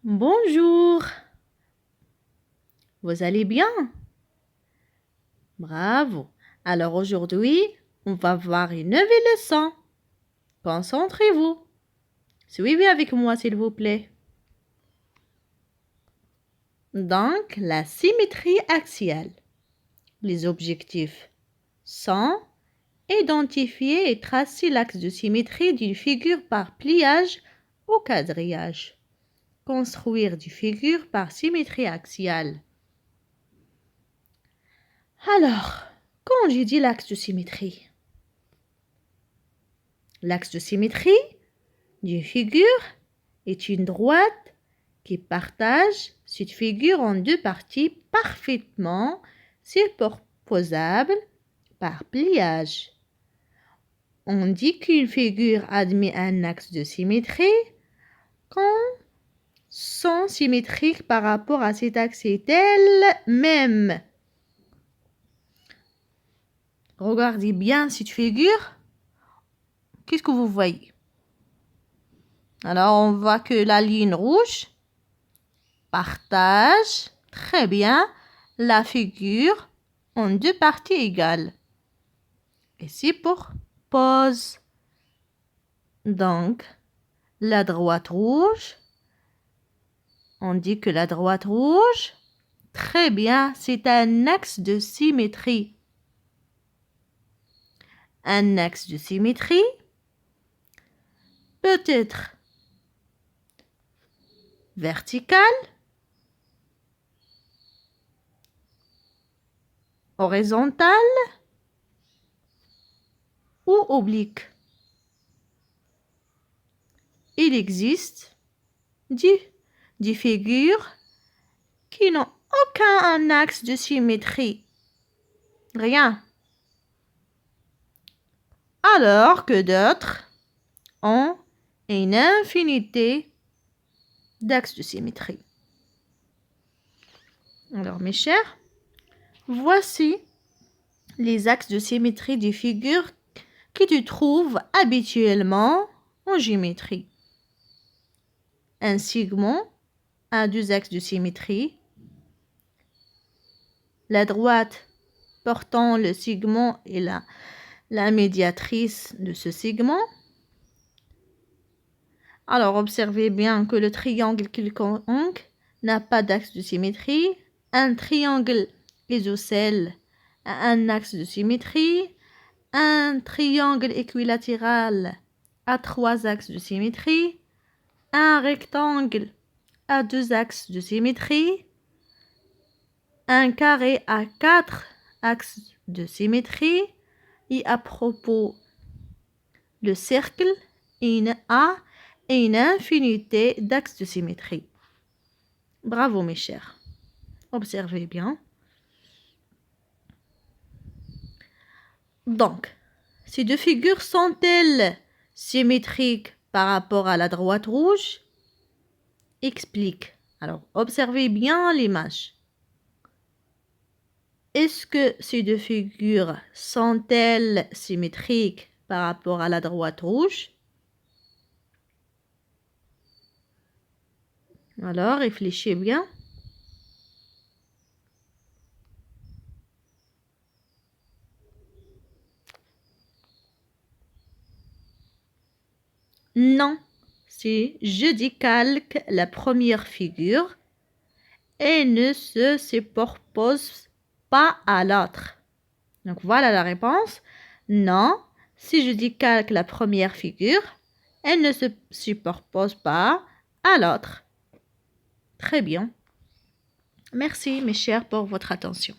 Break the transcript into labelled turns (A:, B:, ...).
A: Bonjour, vous allez bien? Bravo. Alors aujourd'hui, on va voir une nouvelle leçon. Concentrez-vous. Suivez avec moi, s'il vous plaît. Donc, la symétrie axiale. Les objectifs sont identifier et tracer l'axe de symétrie d'une figure par pliage ou quadrillage. Construire des figures par symétrie axiale. Alors, quand j'ai dit l'axe de symétrie, l'axe de symétrie d'une figure est une droite qui partage cette figure en deux parties parfaitement superposables par pliage. On dit qu'une figure admet un axe de symétrie quand son symétrique par rapport à cet axe est elle-même. Regardez bien cette figure. Qu'est-ce que vous voyez? Alors, on voit que la ligne rouge partage très bien la figure en deux parties égales. Et c'est pour pose. Donc, la droite rouge, on dit que la droite rouge, très bien, c'est un axe de symétrie. Un axe de symétrie peut être vertical, horizontal ou oblique. Il existe des figures qui n'ont aucun axe de symétrie. Rien. Alors que d'autres ont une infinité d'axes de symétrie. Alors, mes chers, voici les axes de symétrie des figures que tu trouves habituellement en géométrie. Un segment a deux axes de symétrie. La droite portant le segment est la médiatrice de ce segment. Alors, observez bien que le triangle quelconque n'a pas d'axe de symétrie. Un triangle isocèle a un axe de symétrie. Un triangle équilatéral a trois axes de symétrie. Un rectangle a deux axes de symétrie. Un carré a quatre axes de symétrie. Et à propos, le cercle a une infinité d'axes de symétrie. Bravo mes chers. Observez bien. Donc, ces deux figures sont-elles symétriques par rapport à la droite rouge? Explique. Alors, observez bien l'image. Est-ce que ces deux figures sont-elles symétriques par rapport à la droite rouge? Alors, réfléchissez bien. Non, si je décalque la première figure et ne se superpose pas à l'autre. Donc voilà la réponse. Non, si je décalque la première figure, elle ne se superpose pas à l'autre. Très bien. Merci mes chers pour votre attention.